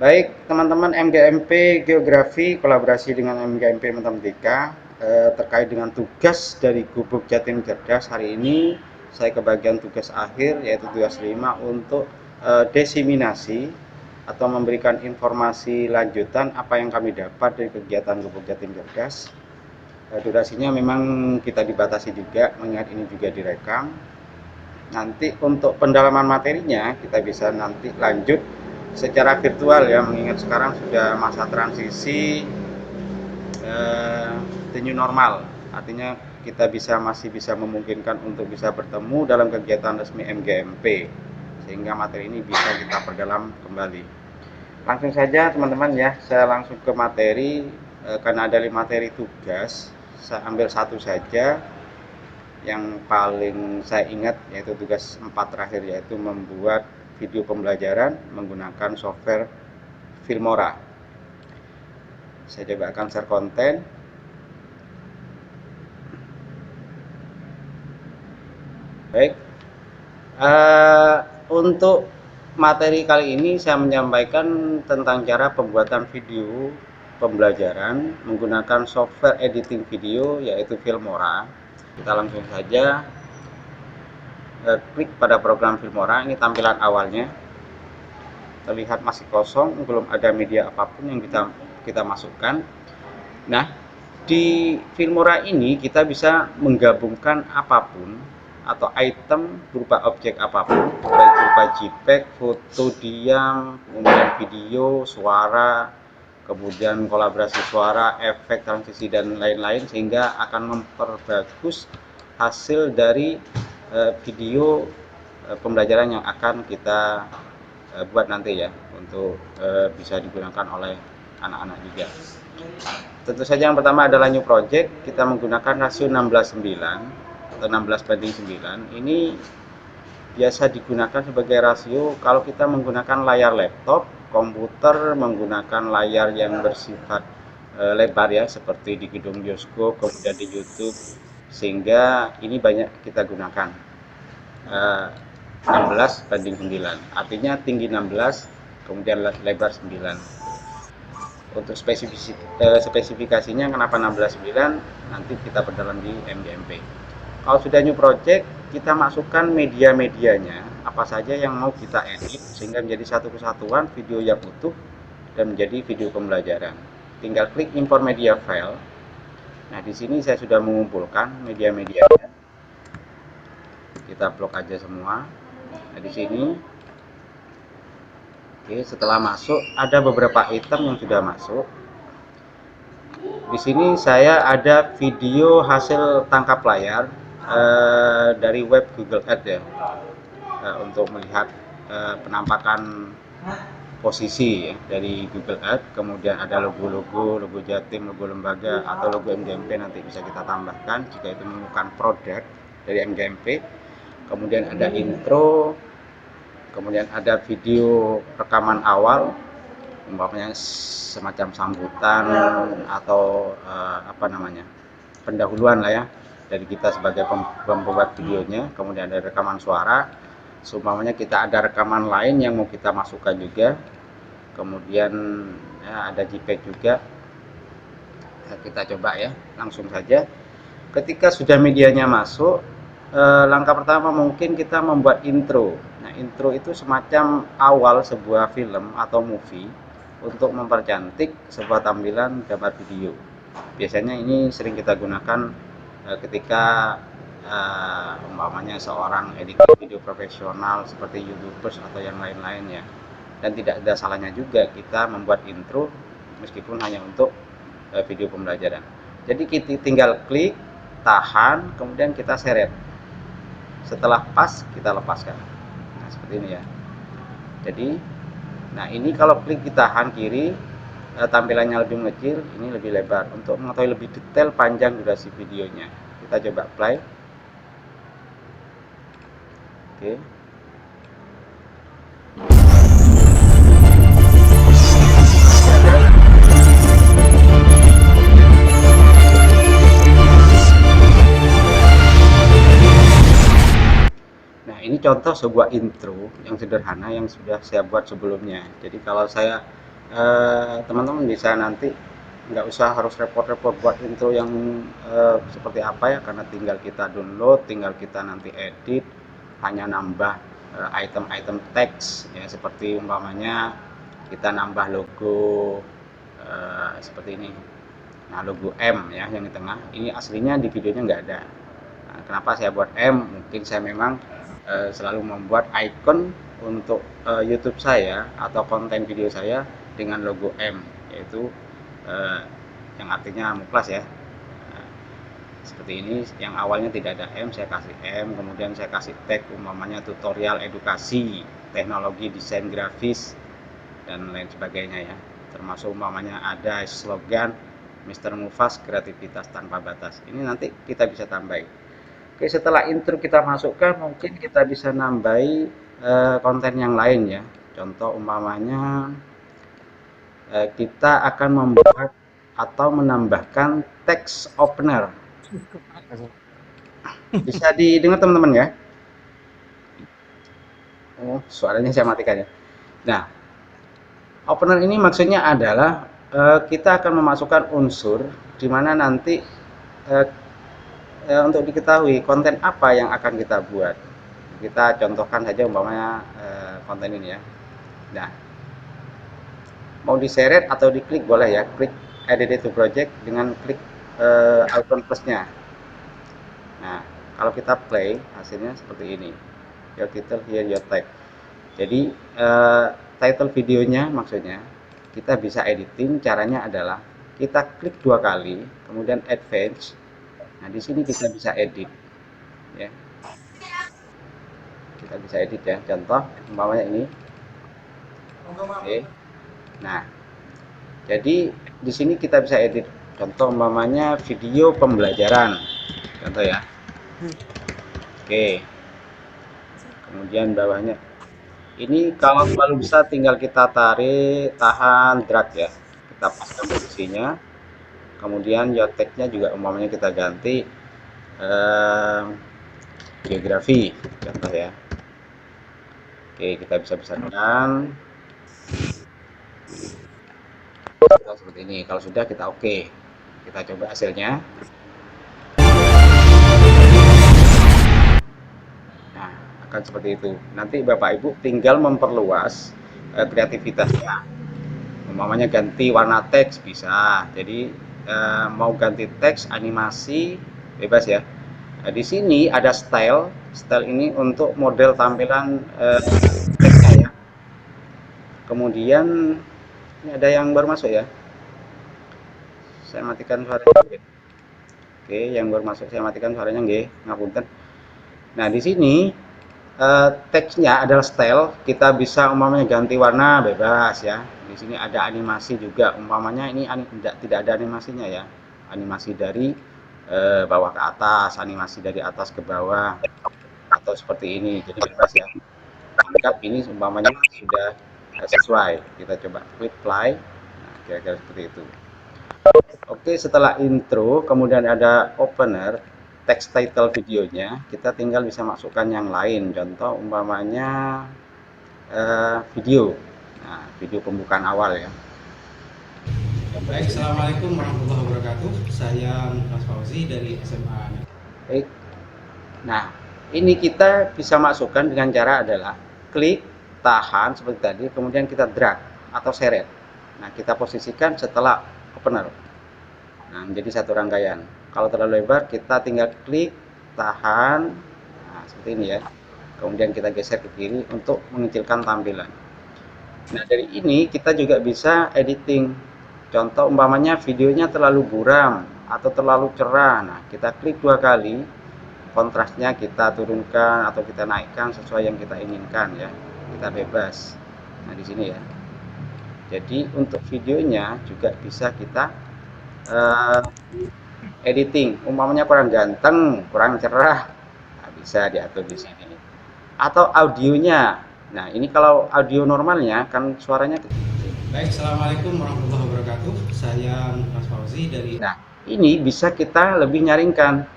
Baik, teman-teman MGMP Geografi kolaborasi dengan MGMP Matematika terkait dengan tugas dari Gubuk Jatim Cerdas. Hari ini saya kebagian tugas akhir yaitu tugas 5 untuk desiminasi atau memberikan informasi lanjutan apa yang kami dapat dari kegiatan Gubuk Jatim Cerdas. Durasinya memang kita dibatasi juga mengingat ini juga direkam. Nanti untuk pendalaman materinya kita bisa nanti lanjut secara virtual ya, mengingat sekarang sudah masa transisi the new normal, artinya kita masih bisa memungkinkan untuk bisa bertemu dalam kegiatan resmi MGMP, sehingga materi ini bisa kita perdalam kembali. Langsung saja teman-teman ya, saya langsung ke materi. Karena ada 5 materi tugas, saya ambil satu saja yang paling saya ingat, yaitu tugas 4 terakhir, yaitu membuat video pembelajaran menggunakan software Filmora. Saya coba akan share konten. Baik, untuk materi kali ini saya menyampaikan tentang cara pembuatan video pembelajaran menggunakan software editing video yaitu Filmora. Kita langsung saja klik pada program Filmora. Ini tampilan awalnya, terlihat masih kosong, belum ada media apapun yang kita masukkan. Nah, di Filmora ini kita bisa menggabungkan apapun atau item berupa objek apapun, baik berupa JPEG, foto diam, kemudian video, suara, kemudian kolaborasi suara, efek, transisi, dan lain-lain, sehingga akan memperbagus hasil dari video pembelajaran yang akan kita buat nanti ya, untuk bisa digunakan oleh anak-anak juga. Tentu saja yang pertama adalah new project. Kita menggunakan rasio 16:9 atau 16:9. Ini biasa digunakan sebagai rasio kalau kita menggunakan layar laptop, komputer, menggunakan layar yang bersifat lebar ya, seperti di gedung bioskop, kemudian di YouTube, sehingga ini banyak kita gunakan 16:9, artinya tinggi 16 kemudian lebar 9. Untuk spesifikasinya kenapa 16:9 nanti kita perdalam di MGMP. Kalau sudah new project, kita masukkan media-medianya apa saja yang mau kita edit sehingga menjadi satu kesatuan video yang utuh dan menjadi video pembelajaran. Tinggal klik import media file. Nah, di sini saya sudah mengumpulkan media-medianya. Kita blok aja semua. Nah, di sini oke, setelah masuk ada beberapa item yang sudah masuk. Di sini saya ada video hasil tangkap layar dari web Google Ads ya, untuk melihat penampakan posisi ya, dari Google Ads. Kemudian ada logo Jatim, logo lembaga atau logo MGMP, nanti bisa kita tambahkan jika itu menemukan produk dari MGMP. Kemudian ada intro, kemudian ada video rekaman awal, umpamanya semacam sambutan atau pendahuluan lah ya dari kita sebagai pembuat videonya. Kemudian ada rekaman suara, seumpamanya kita ada rekaman lain yang mau kita masukkan juga. Kemudian ya, ada JPEG juga. Kita coba ya, langsung saja. Ketika sudah medianya masuk, langkah pertama mungkin kita membuat intro. Nah, intro itu semacam awal sebuah film atau movie untuk mempercantik sebuah tampilan gambar video. Biasanya ini sering kita gunakan ketika umpamanya seorang editor video profesional seperti YouTubers atau yang lain-lain ya. Dan tidak ada salahnya juga kita membuat intro meskipun hanya untuk video pembelajaran. Jadi kita tinggal klik, tahan, kemudian kita seret. Setelah pas kita lepaskan. Nah, seperti ini ya. Jadi, nah ini kalau klik ditahan kiri, tampilannya lebih mengecil, ini lebih lebar. Untuk mengetahui lebih detail panjang durasi videonya, kita coba play. Oke. Ini contoh sebuah intro yang sederhana yang sudah saya buat sebelumnya. Jadi kalau saya teman-teman bisa nanti nggak usah harus repot-repot buat intro yang seperti apa ya, karena tinggal kita download, tinggal kita nanti edit, hanya nambah item-item teks ya, seperti umpamanya kita nambah logo seperti ini. Nah, logo M ya yang di tengah ini aslinya di videonya nggak ada. Nah, kenapa saya buat M? Mungkin saya memang selalu membuat icon untuk YouTube saya atau konten video saya dengan logo M, yaitu yang artinya muklas ya. Nah, seperti ini, yang awalnya tidak ada M, saya kasih M, kemudian saya kasih tag umpamanya tutorial edukasi, teknologi desain grafis, dan lain sebagainya ya. Termasuk umpamanya ada slogan Mr. Mufas kreativitas tanpa batas. Ini nanti kita bisa tambahin. Oke, setelah intro kita masukkan, mungkin kita bisa nambahi konten yang lain ya. Contoh umpamanya kita akan membuat atau menambahkan text opener. Bisa didengar teman-teman ya? Oh, suaranya saya matikan ya. Nah, opener ini maksudnya adalah kita akan memasukkan unsur di mana nanti eh, untuk diketahui konten apa yang akan kita buat. Kita contohkan saja umpamanya konten ini ya. Nah, mau diseret atau diklik boleh ya, klik edit to project dengan klik icon plusnya. Nah, kalau kita play hasilnya seperti ini. Your title here your tag. Jadi title videonya maksudnya kita bisa editing, caranya adalah kita klik 2 kali, kemudian advance. Nah, di sini kita bisa edit ya. Kita bisa edit ya. Contoh umpamanya ini. Oke. Nah, jadi di sini kita bisa edit. Contoh umpamanya video pembelajaran. Contoh ya. Oke. Kemudian bawahnya ini kalau terlalu besar tinggal kita tarik, tahan, drag ya. Kita paskan posisinya. Kemudian yoteknya juga umpamanya kita ganti geografi, contoh ya. Oke, kita bisa besarkan. Seperti ini. Kalau sudah kita oke. Kita coba hasilnya. Nah, akan seperti itu. Nanti Bapak Ibu tinggal memperluas kreativitasnya. Umpamanya ganti warna teks bisa. Jadi mau ganti teks, animasi bebas ya. Nah, di sini ada style. Style ini untuk model tampilan teksnya ya. Kemudian ini ada yang baru masuk ya. Saya matikan suaranya. Oke, yang baru masuk saya matikan suaranya nggih, ngapunten. Nah, di sini teksnya adalah style, kita bisa umpamanya ganti warna bebas ya. Di sini ada animasi juga, umpamanya ini tidak ada animasinya ya. Animasi dari bawah ke atas, animasi dari atas ke bawah, atau seperti ini, jadi bebas ya. Anggap ini umpamanya sudah sesuai, kita coba klik play. Nah, kira-kira seperti itu. Oke, setelah intro, kemudian ada opener, text title videonya, kita tinggal bisa masukkan yang lain. Contoh umpamanya video. Nah, video pembukaan awal ya. Baik, Assalamualaikum warahmatullahi wabarakatuh. Saya Mas Fauzi dari SMA. Baik. Nah, ini kita bisa masukkan dengan cara adalah klik, tahan seperti tadi, kemudian kita drag atau seret. Nah, kita posisikan setelah opener. Nah, menjadi satu rangkaian. Kalau terlalu lebar, kita tinggal klik, tahan, nah, seperti ini ya. Kemudian kita geser ke kiri untuk mengecilkan tampilan. Nah, dari ini kita juga bisa editing. Contoh umpamanya videonya terlalu buram atau terlalu cerah. Nah, kita klik 2 kali, kontrasnya kita turunkan atau kita naikkan sesuai yang kita inginkan ya. Kita bebas. Nah, di sini ya. Jadi untuk videonya juga bisa kita editing. Umpamanya kurang ganteng, kurang cerah, nah, bisa diatur di sini. Atau audionya. Nah, ini kalau audio normalnya kan suaranya. Baik, Assalamualaikum warahmatullahi wabarakatuh. Saya Mas Fauzi dari. Nah, ini bisa kita lebih nyaringkan.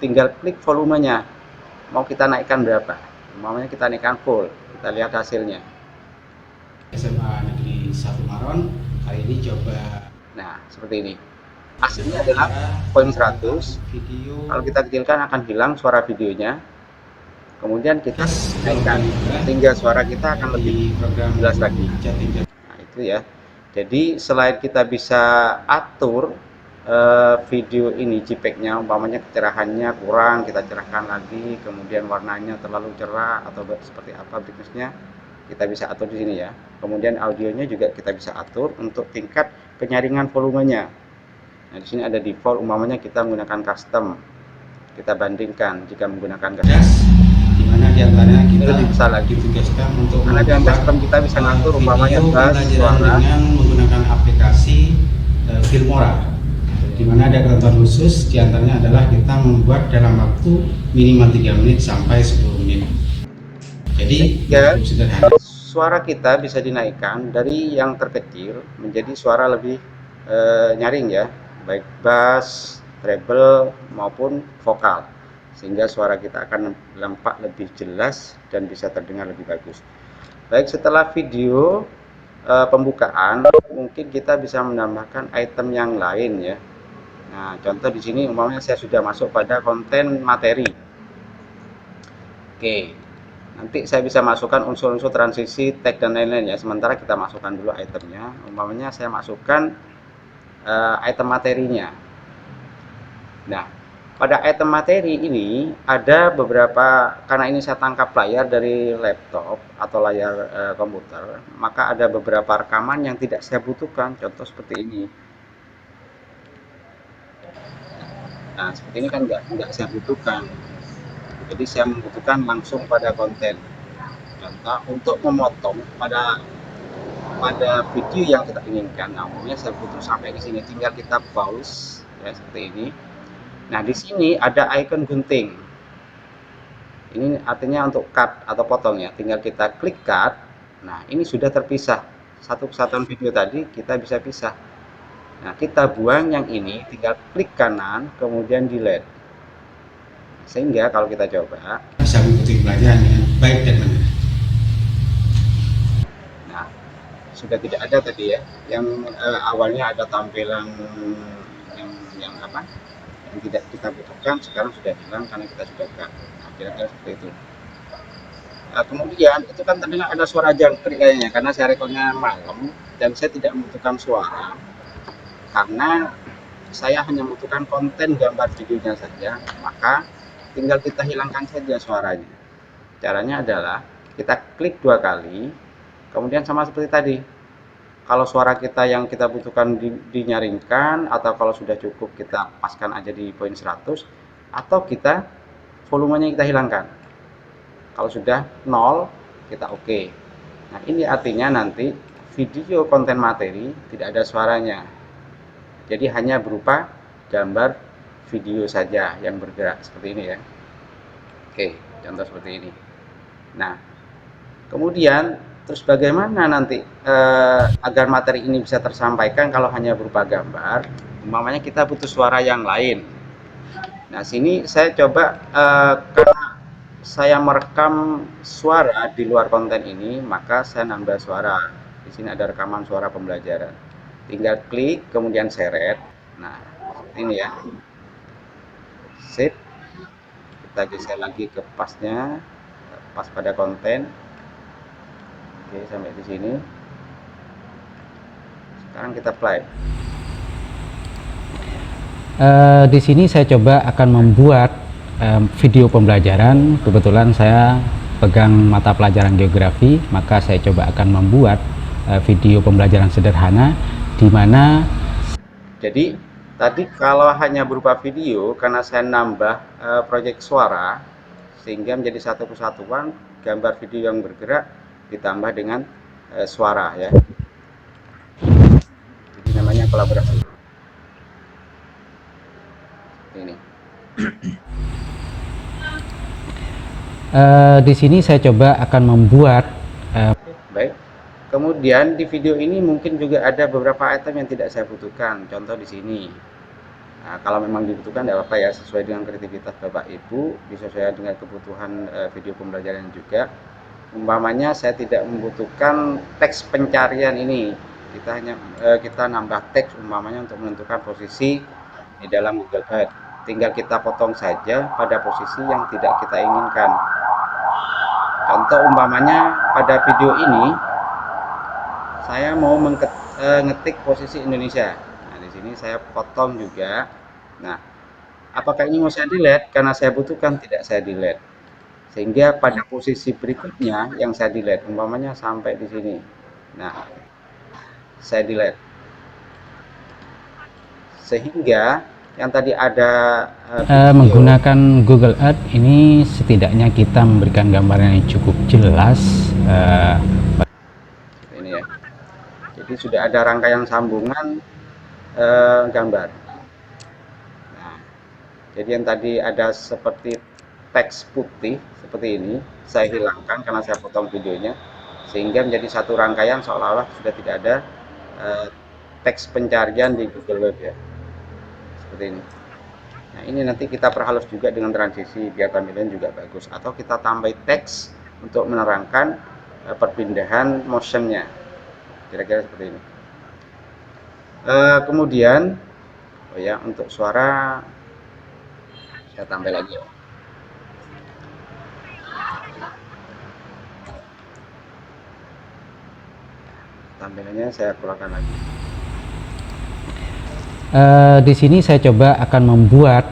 Tinggal klik volumenya. Mau kita naikkan berapa? Umpamanya kita naikkan full. Kita lihat hasilnya. SMA Negeri 1 Maron. Kali ini coba. Nah, seperti ini. Hasilnya adalah poin 100. Video. Kalau kita kecilkan akan hilang suara videonya. Kemudian kita naikkan Alhamdulillah sehingga suara kita akan lebih di program jelas lagi. Jatim. Nah, itu ya. Jadi selain kita bisa atur video ini JPEG-nya, umpamanya kecerahannya kurang, kita cerahkan lagi, kemudian warnanya terlalu cerah atau seperti apa brightness-nya, kita bisa atur di sini ya. Kemudian audionya juga kita bisa atur untuk tingkat penyaringan volumenya. Nah, di sini ada default, umpamanya kita menggunakan custom. Kita bandingkan jika menggunakan custom. Di mana diantaranya kita lebih bisa lagi ditugaskan untuk karena dengan custom kita bisa ngatur umpamanya bass, suara dengan menggunakan aplikasi Filmora, di mana ada ketentuan khusus, diantaranya adalah kita membuat dalam waktu minimal 3 menit sampai 10 menit. Jadi ya, sederhana. Suara kita bisa dinaikkan dari yang terkecil menjadi suara lebih nyaring ya, baik bass, treble maupun vokal, sehingga suara kita akan nampak lebih jelas dan bisa terdengar lebih bagus. Baik, setelah video pembukaan, mungkin kita bisa menambahkan item yang lain ya. Nah, contoh di sini umpamanya saya sudah masuk pada konten materi. Oke, nanti saya bisa masukkan unsur-unsur transisi, tag dan lain-lain ya. Sementara kita masukkan dulu itemnya. Umpamanya saya masukkan item materinya. Nah, pada item materi ini ada beberapa, karena ini saya tangkap layar dari laptop atau layar komputer, maka ada beberapa rekaman yang tidak saya butuhkan. Contoh seperti ini. Nah, seperti ini kan nggak saya butuhkan. Jadi saya membutuhkan langsung pada konten. Contoh untuk memotong pada video yang kita inginkan. Namanya saya butuh sampai di sini, tinggal kita pause ya seperti ini. Nah, di sini ada icon gunting. Ini artinya untuk cut atau potong ya. Tinggal kita klik cut. Nah, ini sudah terpisah. Satu kesatuan video tadi kita bisa pisah. Nah, kita buang yang ini, tinggal klik kanan, kemudian delete. Sehingga kalau kita coba, bisa mengikuti pelajaran dengan baik dan benar. Nah, sudah tidak ada tadi ya, yang awalnya ada tampilan yang apa? Yang tidak kita butuhkan, sekarang sudah hilang karena kita sudah cut. Nah, kira-kira seperti itu. Kemudian itu kan tadi ada suara jangkrik kayaknya, karena saya rekodnya malam dan saya tidak membutuhkan suara, karena saya hanya membutuhkan konten gambar videonya saja, maka tinggal kita hilangkan saja suaranya. Caranya adalah kita klik 2 kali, kemudian sama seperti tadi. Kalau suara kita yang kita butuhkan dinyaringkan, atau kalau sudah cukup kita paskan aja di poin 100, atau kita volumenya kita hilangkan. Kalau sudah 0, kita oke. Nah, ini artinya nanti video konten materi tidak ada suaranya. Jadi hanya berupa gambar video saja yang bergerak seperti ini ya. Oke, contoh seperti ini. Nah, kemudian terus bagaimana nanti agar materi ini bisa tersampaikan kalau hanya berupa gambar? Umpamanya kita butuh suara yang lain. Nah, sini saya coba karena saya merekam suara di luar konten ini, maka saya nambah suara. Di sini ada rekaman suara pembelajaran. Tinggal klik, kemudian seret. Nah, ini ya. Sip. Kita geser lagi ke pasnya, pas pada konten. Oke, sampai di sini. Sekarang kita play. Di sini saya coba akan membuat video pembelajaran. Kebetulan saya pegang mata pelajaran geografi, maka saya coba akan membuat video pembelajaran sederhana di mana jadi tadi kalau hanya berupa video, karena saya nambah proyek suara sehingga menjadi satu kesatuan gambar video yang bergerak ditambah dengan suara ya. Jadi namanya kolaborasi. Ini. Di sini saya coba akan membuat baik. Kemudian di video ini mungkin juga ada beberapa item yang tidak saya butuhkan. Contoh di sini. Nah, kalau memang dibutuhkan tidak apa-apa ya, sesuai dengan kreativitas Bapak Ibu, disesuaikan dengan kebutuhan video pembelajaran juga. Umpamanya saya tidak membutuhkan teks pencarian ini. kita nambah teks umpamanya untuk menentukan posisi di dalam Google Earth. Tinggal kita potong saja pada posisi yang tidak kita inginkan. Contoh umpamanya pada video ini saya mau ngetik posisi Indonesia. Nah, di sini saya potong juga. Nah, apakah ini mau saya delete? Karena saya butuhkan, tidak saya delete. Sehingga pada posisi berikutnya yang saya delete, umpamanya sampai di sini. Nah, saya delete. Sehingga yang tadi ada menggunakan Google Earth ini setidaknya kita memberikan gambaran yang cukup jelas. Ini ya. Jadi sudah ada rangkaian sambungan gambar. Nah, jadi yang tadi ada seperti teks putih seperti ini, saya hilangkan karena saya potong videonya, sehingga menjadi satu rangkaian seolah-olah sudah tidak ada teks pencarian di Google Web ya, seperti ini. Nah, ini nanti kita perhalus juga dengan transisi biar tampilan juga bagus, atau kita tambah teks untuk menerangkan perpindahan motionnya, kira-kira seperti ini. Kemudian oh ya, untuk suara saya tambah lagi ya. Tampilannya saya keluarkan lagi. Di sini saya coba akan membuat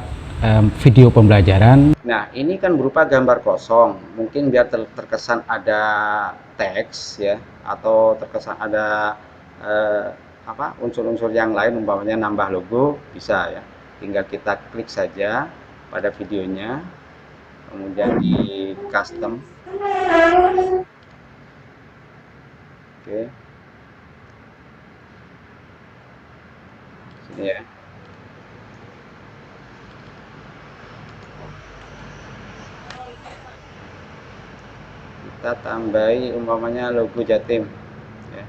video pembelajaran. Nah, ini kan berupa gambar kosong. Mungkin biar terkesan ada teks ya, atau terkesan ada unsur-unsur yang lain, umpamanya nambah logo, bisa ya. Tinggal kita klik saja pada videonya, kemudian di custom. Oke. Sini ya. Kita tambahi umpamanya logo Jatim ya.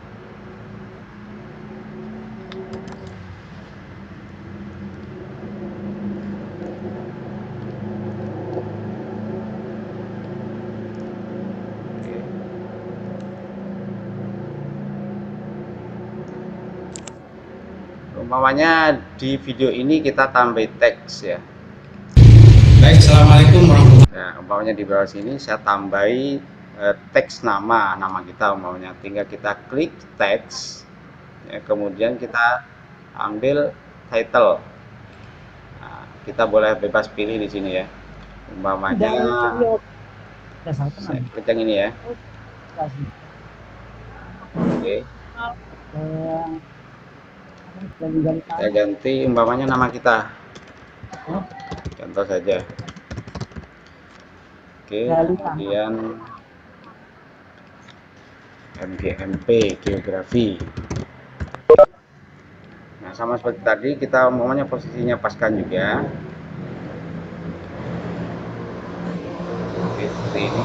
Oke. Umpamanya di video ini kita tambah teks ya. Baik, assalamualaikum warahmatullahi wabarakatuh. Nah, umpamanya di bawah sini saya tambahi teks nama kita, umpamanya tinggal kita klik teks ya, kemudian kita ambil title. Nah, kita boleh bebas pilih di sini ya, umpamanya saya klik yang ini ya. Oke, saya ganti umpamanya nama kita, contoh saja. Oke, kemudian MGMP geografi. Nah, sama seperti tadi kita umpamanya posisinya paskan juga. Oke, seperti ini.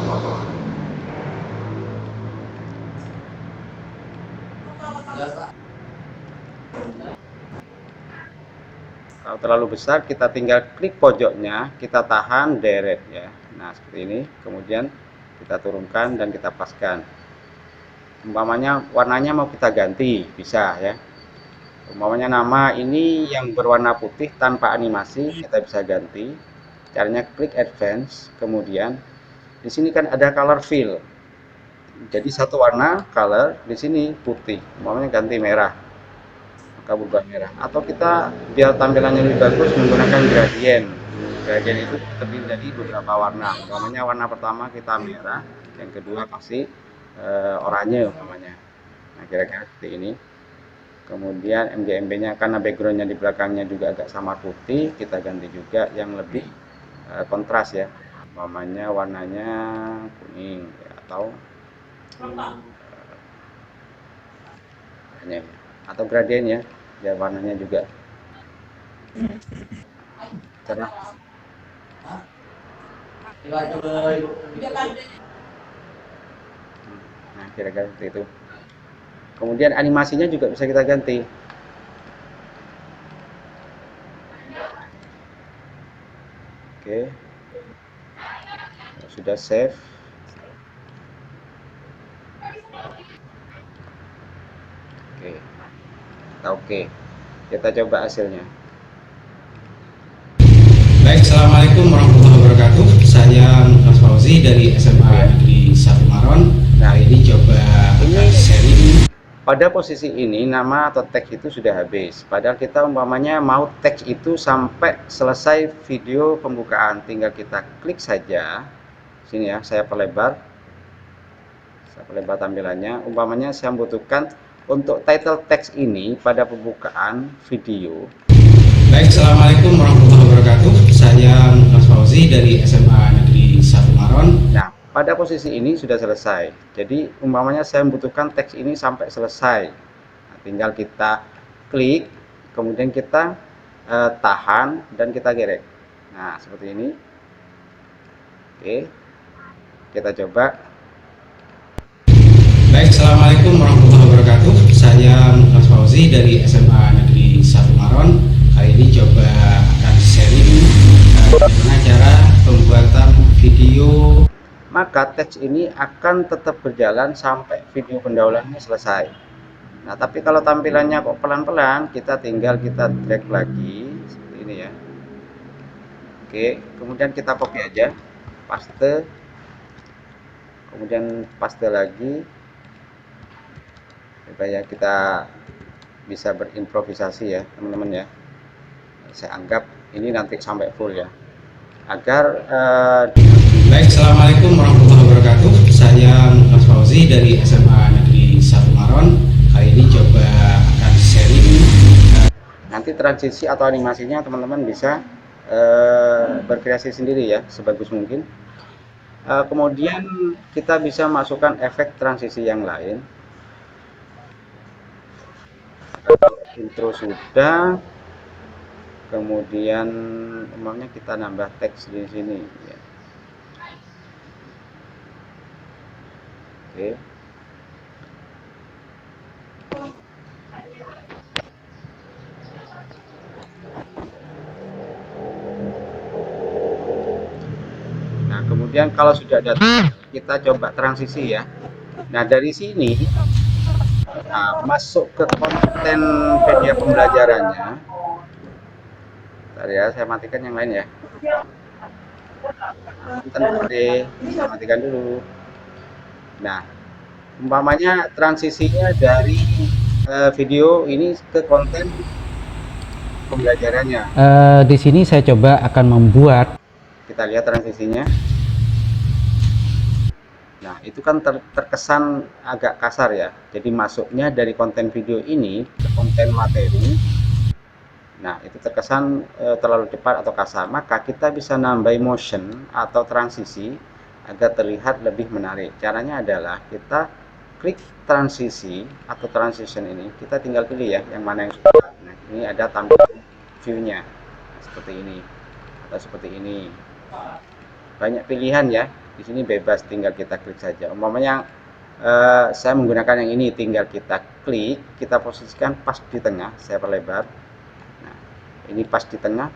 Kalau terlalu besar kita tinggal klik pojoknya, kita tahan delete ya. Nah, seperti ini. Kemudian kita turunkan dan kita paskan. Umpamanya warnanya mau kita ganti, bisa ya. Umpamanya nama ini yang berwarna putih tanpa animasi, kita bisa ganti. Caranya klik advance, kemudian di sini kan ada color fill. Jadi satu warna color, di sini putih. Umpamanya ganti merah, maka berubah merah. Atau kita biar tampilannya lebih bagus menggunakan gradient. Gradient itu terdiri dari beberapa warna. Umpamanya warna pertama kita merah, yang kedua kasih oranye umpamanya. Nah, kira-kira seperti ini. Kemudian MGMB-nya karena backgroundnya di belakangnya juga agak samar putih, kita ganti juga yang lebih kontras ya. Umpamanya warnanya kuning ya, atau atau gradien ya, biar warnanya juga cerah. Nah, kira-kira seperti itu. Kemudian animasinya juga bisa kita ganti. Oke, sudah save. Oke. Oke, kita coba hasilnya. Baik, Assalamualaikum warahmatullahi wabarakatuh. Saya Mas Fauzi dari SMA Negeri 1 Maron. Nah, ini coba sharing. Pada posisi ini nama atau teks itu sudah habis. Padahal kita umpamanya mau teks itu sampai selesai video pembukaan. Tinggal kita klik saja. Sini ya, saya perlebar tampilannya. Umpamanya saya membutuhkan untuk title teks ini pada pembukaan video. Baik, Assalamualaikum warahmatullahi wabarakatuh. Saya Mas Fauzi dari SMA Negeri 1 Maron. Nah, pada posisi ini sudah selesai. Jadi umpamanya saya membutuhkan teks ini sampai selesai. Nah, tinggal kita klik, kemudian kita tahan dan kita gerek. Nah, seperti ini. Oke, kita coba. Baik, Assalamualaikum warahmatullahi wabarakatuh. Saya Mas Fauzi dari SMA Negeri 1 Maron. Kali ini coba akan sharing bagaimana cara pembuatan video. Maka teks ini akan tetap berjalan sampai video pendahuluannya selesai. Nah, tapi kalau tampilannya kok pelan-pelan, kita tinggal kita drag lagi seperti ini ya. Oke, kemudian kita copy aja, paste, kemudian paste lagi, supaya kita bisa berimprovisasi ya teman-teman ya. Saya anggap ini nanti sampai full ya, agar Baik, Assalamualaikum warahmatullahi wabarakatuh. Saya Mas Fauzi dari SMA Negeri 1 Maron. Kali ini coba akan sharing. Nanti transisi atau animasinya teman-teman bisa berkreasi sendiri ya, sebagus mungkin. Kemudian kita bisa masukkan efek transisi yang lain. Intro sudah, kemudian umumnya kita nambah teks di sini ya. Oke. Nah, kemudian kalau sudah ada, kita coba transisi ya. Nah, dari sini masuk ke konten media pembelajarannya. Bentar ya, saya matikan yang lain ya. Saya matikan dulu. Nah, umpamanya transisinya dari video ini ke konten pembelajarannya. Di sini saya coba akan membuat. Kita lihat transisinya. Nah, itu kan terkesan agak kasar ya. Jadi masuknya dari konten video ini ke konten materi. Nah, itu terkesan terlalu cepat atau kasar. Maka kita bisa nambah motion atau transisi agar terlihat lebih menarik. Caranya adalah kita klik transisi atau transition ini. Kita tinggal pilih ya yang mana yang suka. Nah, ini ada tampilan view-nya. Seperti ini atau seperti ini. Banyak pilihan ya. Di sini bebas, tinggal kita klik saja. Umpamanya saya menggunakan yang ini, tinggal kita klik, kita posisikan pas di tengah, saya perlebar. Nah, ini pas di tengah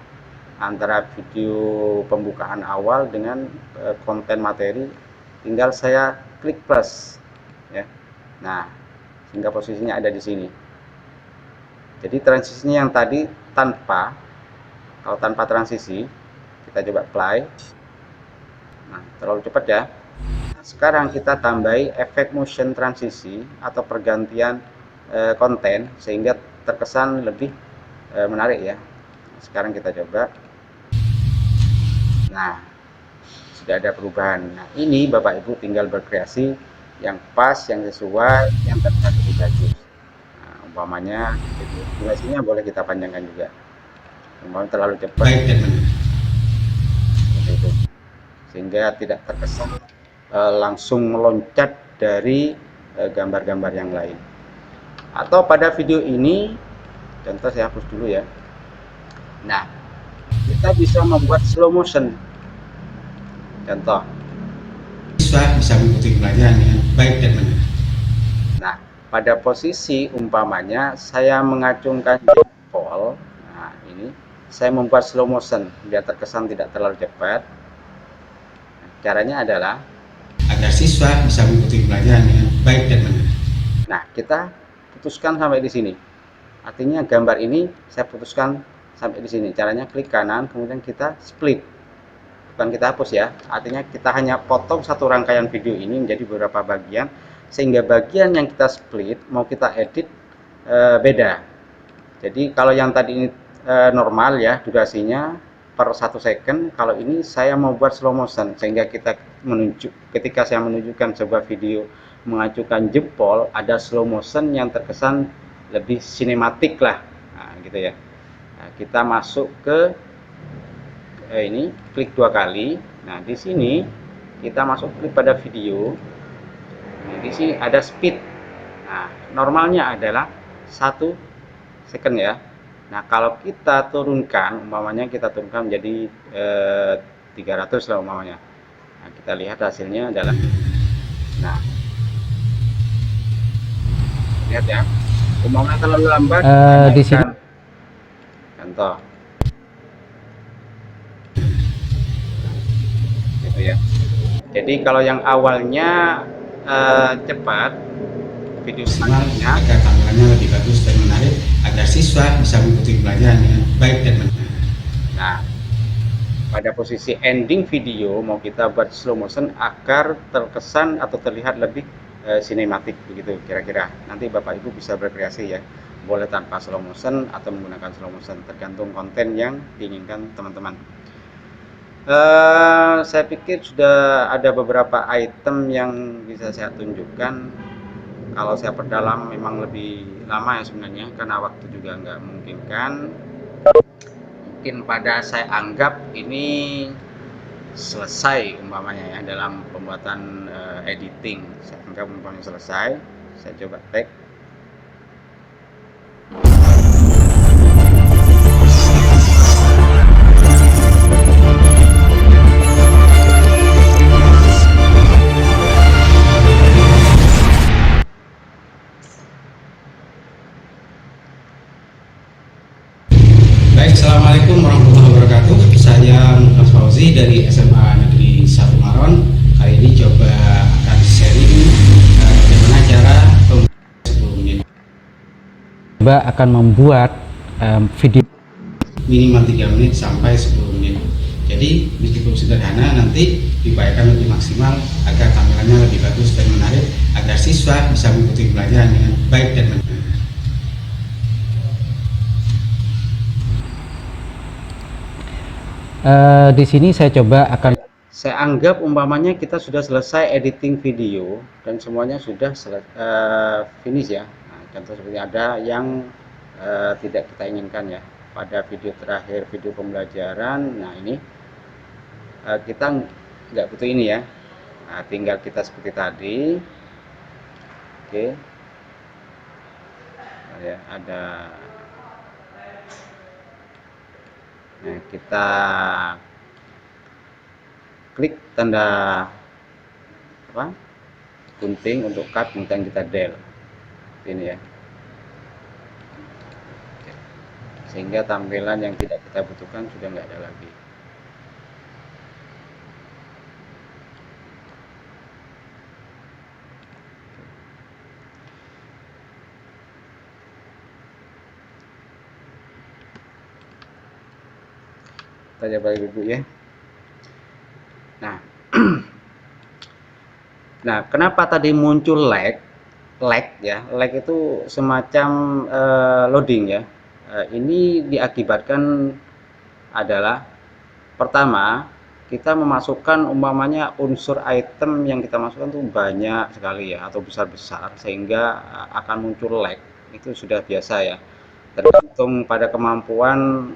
antara video pembukaan awal dengan konten materi. Tinggal saya klik plus ya. Nah, sehingga posisinya ada di sini. Jadi transisinya yang tadi kalau tanpa transisi, kita coba play. Nah, terlalu cepat ya. Sekarang kita tambahi efek motion transisi atau pergantian konten sehingga terkesan lebih menarik ya. Sekarang kita coba. Nah, sudah ada perubahan. Nah, ini Bapak Ibu tinggal berkreasi yang pas, yang sesuai, yang terlihat lebih bagus. Nah, umpamanya durasinya boleh kita panjangkan juga. Umpamanya terlalu cepat. Seperti itu. Sehingga tidak terkesan langsung meloncat dari gambar-gambar yang lain. Atau pada video ini, contoh saya hapus dulu ya. Nah, kita bisa membuat slow motion. Contoh. Siswa bisa mengikuti pelajaran dengan baik dan benar. Nah, pada posisi umpamanya saya mengacungkan jempol. Nah, ini saya membuat slow motion biar terkesan tidak terlalu cepat. Caranya adalah agar siswa bisa mengikuti pelajaran dengan baik dan benar. Nah, kita putuskan sampai di sini. Artinya gambar ini saya putuskan sampai di sini. Caranya klik kanan, kemudian kita split. Bukan kita hapus ya. Artinya kita hanya potong satu rangkaian video ini menjadi beberapa bagian, sehingga bagian yang kita split mau kita edit beda. Jadi kalau yang tadi ini normal ya durasinya per 1 second, kalau ini saya mau buat slow motion sehingga ketika saya menunjukkan sebuah video mengacukan jempol, ada slow motion yang terkesan lebih sinematik lah, nah, gitu ya. Nah, kita masuk ke ini, klik 2 kali. Nah, di sini kita masuk klik pada video. Nah, di sini ada speed. Nah, normalnya adalah 1 second ya. Nah, kalau kita turunkan, umpamanya kita turunkan menjadi 300 lah umpamanya. Nah, kita lihat hasilnya adalah, nah, lihat ya, umpamanya terlalu lambat, di sini contoh, gitu ya. Jadi kalau yang awalnya cepat, video selanjutnya agar tampilannya lebih bagus dan menarik, agar siswa bisa mengikuti pelajaran dengan baik dan benar. Nah, pada posisi ending video mau kita buat slow motion agar terkesan atau terlihat lebih sinematik begitu kira-kira. Nanti Bapak Ibu bisa berkreasi ya. Boleh tanpa slow motion atau menggunakan slow motion, tergantung konten yang diinginkan teman-teman. Saya pikir sudah ada beberapa item yang bisa saya tunjukkan. Kalau saya perdalam memang lebih lama ya sebenarnya, karena waktu juga nggak memungkinkan. Mungkin pada saya anggap ini selesai umpamanya ya dalam pembuatan editing. Saya anggap umpamanya selesai. Saya coba tag. Assalamualaikum warahmatullahi wabarakatuh. Saya Mas Fauzi dari SMA Negeri 1 Maron. Kali ini coba akan sharing bagaimana cara pembuatan 10 menit. coba akan membuat video Minimal 3 menit sampai 10 menit. Jadi meskipun sederhana, nanti diupayakan lebih maksimal agar tampilannya lebih bagus dan menarik, agar siswa bisa mengikuti pelajaran dengan baik dan benar. di sini saya coba akan Saya anggap umpamanya kita sudah selesai editing video dan semuanya sudah finish ya. Nah, contoh seperti ada yang tidak kita inginkan ya pada video terakhir, video pembelajaran. Nah ini kita nggak butuh ini ya. Nah, tinggal kita seperti tadi. Oke. Nah, ya, ada. Nah, kita klik tanda apa gunting untuk cut, kemudian kita del ini ya, sehingga tampilan yang tidak kita butuhkan sudah nggak ada lagi. Kita coba dulu ya. Nah, nah, kenapa tadi muncul lag ya? Lag itu semacam loading ya. Ini diakibatkan adalah pertama kita memasukkan umpamanya unsur item yang kita masukkan tuh banyak sekali ya atau besar-besar sehingga akan muncul lag. Itu sudah biasa ya. Tergantung pada kemampuan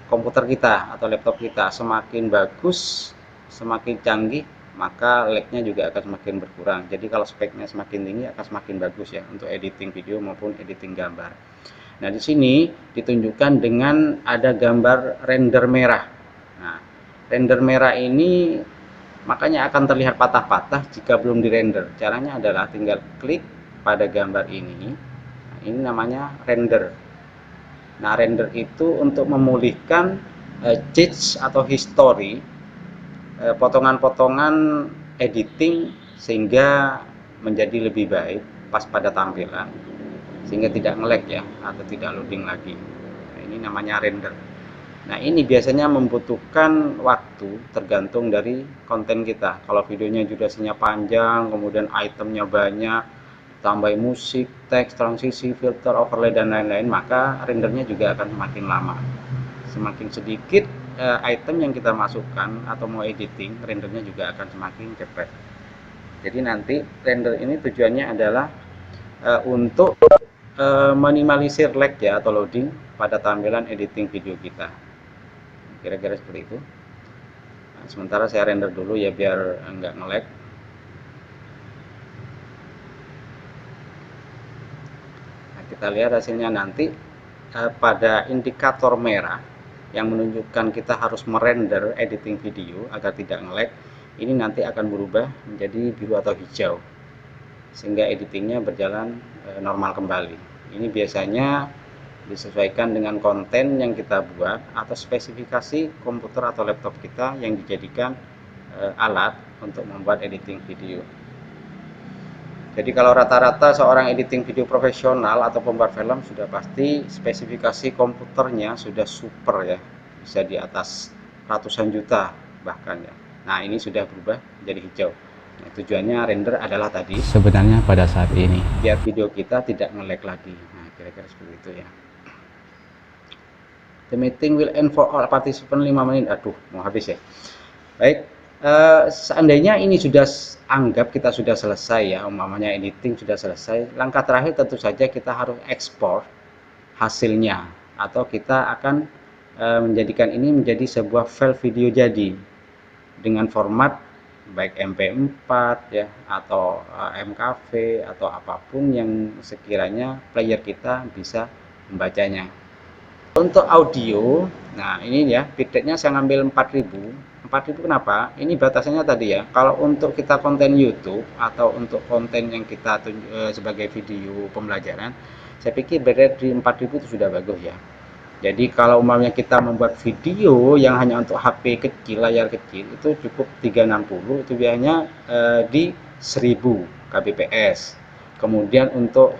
komputer kita atau laptop kita, semakin bagus, semakin canggih, maka lagnya juga akan semakin berkurang. Jadi kalau speknya semakin tinggi akan semakin bagus ya untuk editing video maupun editing gambar. Nah di sini ditunjukkan dengan ada gambar render merah. Nah render merah ini makanya akan terlihat patah-patah jika belum dirender. Caranya adalah tinggal klik pada gambar ini. Nah, ini namanya render. Nah, render itu untuk memulihkan cache atau history, potongan-potongan editing sehingga menjadi lebih baik pas pada tampilan. sehingga tidak nge-lag ya, atau tidak loading lagi. Nah, ini namanya render. Nah, ini biasanya membutuhkan waktu tergantung dari konten kita. Kalau videonya durasinya panjang, kemudian itemnya banyak, tambah musik, teks, transisi, filter, overlay, dan lain-lain, maka rendernya juga akan semakin lama. Semakin sedikit item yang kita masukkan atau mau editing, rendernya juga akan semakin cepat. Jadi nanti render ini tujuannya adalah untuk minimalisir lag ya, atau loading pada tampilan editing video kita. Kira-kira seperti itu. Nah, sementara saya render dulu ya biar enggak nge-lag. Nah, kita lihat hasilnya nanti pada indikator merah yang menunjukkan kita harus merender editing video agar tidak nge-lag, ini nanti akan berubah menjadi biru atau hijau sehingga editingnya berjalan normal kembali. Ini biasanya disesuaikan dengan konten yang kita buat atau spesifikasi komputer atau laptop kita yang dijadikan alat untuk membuat editing video. Jadi kalau rata-rata seorang editing video profesional atau pembuat film sudah pasti spesifikasi komputernya sudah super ya, bisa di atas ratusan juta bahkan ya. Nah, ini sudah berubah menjadi hijau. Nah, tujuannya render adalah tadi sebenarnya pada saat ini. biar video kita tidak nge-lag lagi. Nah, kira-kira seperti itu ya. The meeting will end for all participants 5 menit. Aduh, mau habis ya. Baik, seandainya ini sudah anggap kita sudah selesai ya, umpamanya editing sudah selesai, langkah terakhir tentu saja kita harus ekspor hasilnya, atau kita akan menjadikan ini menjadi sebuah file video jadi dengan format baik MP4 ya, atau MKV atau apapun yang sekiranya player kita bisa membacanya. Untuk audio, nah ini ya bitrate-nya saya ngambil 4000 kenapa? Ini batasannya tadi ya, kalau untuk kita konten YouTube atau untuk konten yang kita sebagai video pembelajaran, saya pikir bitrate di 4000 itu sudah bagus ya. Jadi kalau umpamanya kita membuat video yang hanya untuk HP kecil, layar kecil, itu cukup 360, itu biasanya di 1000 kbps. Kemudian untuk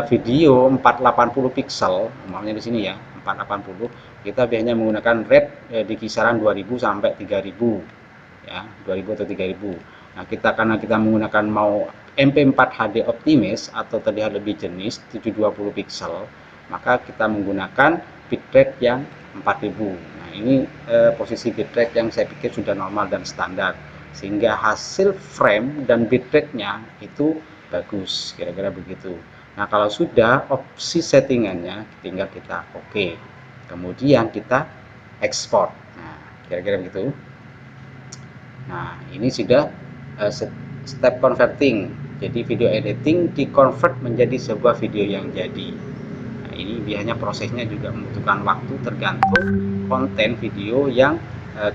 video 480 pixel, umpamanya di sini ya, 480, kita biasanya menggunakan red di kisaran 2000 sampai 3000 ya, 2000 atau 3000. Nah, karena kita menggunakan mau MP4 HD optimis atau terlihat lebih jenis 720 pixel, maka kita menggunakan bitrate yang 4000. Nah, ini posisi bitrate yang saya pikir sudah normal dan standar, sehingga hasil frame dan bitrate-nya itu bagus, kira-kira begitu. Nah, kalau sudah, opsi settingannya tinggal kita oke. Kemudian kita ekspor. Nah, kira-kira begitu. Nah, ini sudah step converting. Jadi video editing di-convert menjadi sebuah video yang jadi. Nah, ini biasanya prosesnya juga membutuhkan waktu tergantung konten video yang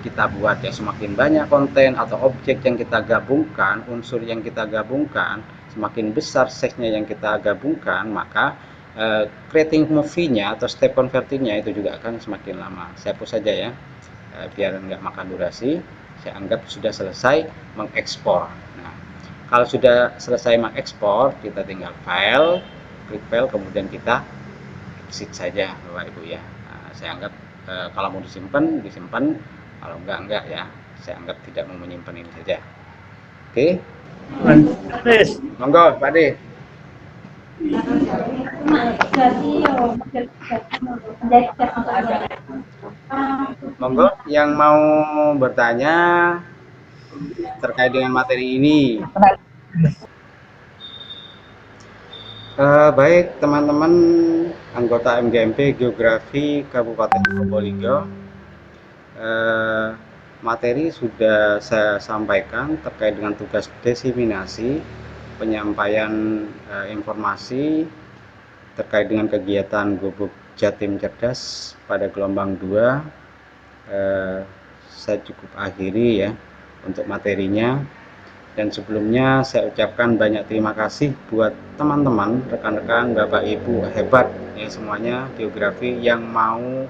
kita buat ya. Semakin banyak konten atau objek yang kita gabungkan, unsur yang kita gabungkan, semakin besar size-nya yang kita gabungkan, maka creating movie-nya atau step converting-nya itu juga akan semakin lama. Saya hapus saja ya, biar nggak makan durasi. Saya anggap sudah selesai mengekspor. Nah, kalau sudah selesai mengekspor, kita tinggal file, klik file, kemudian kita exit saja, Bapak Ibu ya. Nah, saya anggap kalau mau disimpan, kalau enggak ya. Saya anggap tidak mau menyimpan ini saja. Oke. Monggo, Pak De. Monggo, yang mau bertanya terkait dengan materi ini. Baik teman-teman anggota MGMP Geografi Kabupaten Probolinggo, materi sudah saya sampaikan terkait dengan tugas diseminasi, penyampaian informasi terkait dengan kegiatan Gubuk Jatim Cerdas pada gelombang 2. Saya cukup akhiri ya untuk materinya. Dan sebelumnya saya ucapkan banyak terima kasih buat teman-teman, rekan-rekan, Bapak Ibu hebat ya semuanya geografi yang mau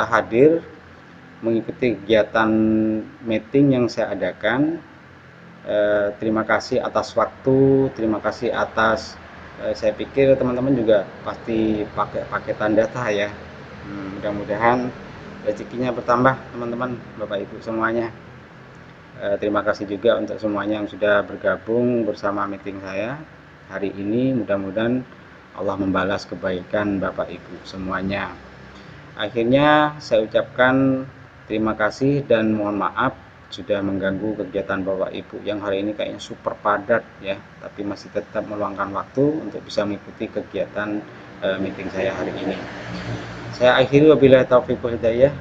hadir mengikuti kegiatan meeting yang saya adakan. Terima kasih atas waktu, terima kasih atas Saya pikir teman-teman juga pasti pakai paketan data ya. Mudah-mudahan rezekinya bertambah teman-teman, Bapak Ibu semuanya. Terima kasih juga untuk semuanya yang sudah bergabung bersama meeting saya hari ini. Mudah-mudahan Allah membalas kebaikan Bapak Ibu semuanya. Akhirnya saya ucapkan terima kasih dan mohon maaf sudah mengganggu kegiatan Bapak Ibu yang hari ini kayaknya super padat ya, tapi masih tetap meluangkan waktu untuk bisa mengikuti kegiatan meeting saya hari ini. Saya akhiri wabillahi taufiq wal hidayah.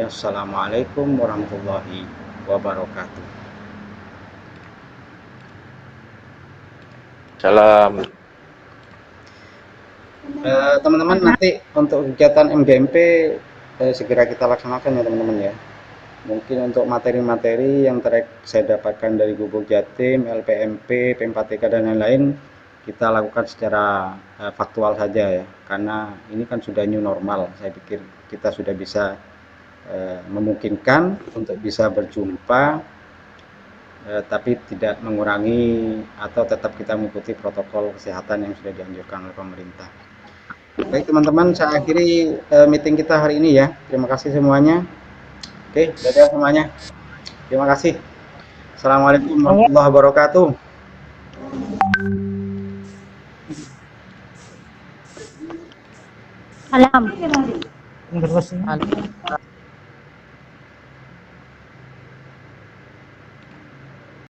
Assalamualaikum warahmatullahi wabarakatuh. Salam. Teman-teman, nanti untuk kegiatan MGMP segera kita laksanakan ya teman-teman ya. Mungkin untuk materi-materi yang saya dapatkan dari Gubuk Jatim, LPMP, P4TK dan lain-lain, kita lakukan secara faktual saja ya, karena ini kan sudah new normal. Saya pikir kita sudah bisa memungkinkan untuk bisa berjumpa, tapi tidak mengurangi atau tetap kita mengikuti protokol kesehatan yang sudah dianjurkan oleh pemerintah. Baik teman-teman, saya akhiri meeting kita hari ini ya. Terima kasih semuanya. Oke, dadah semuanya. Terima kasih. Assalamualaikum warahmatullahi wabarakatuh. Salam.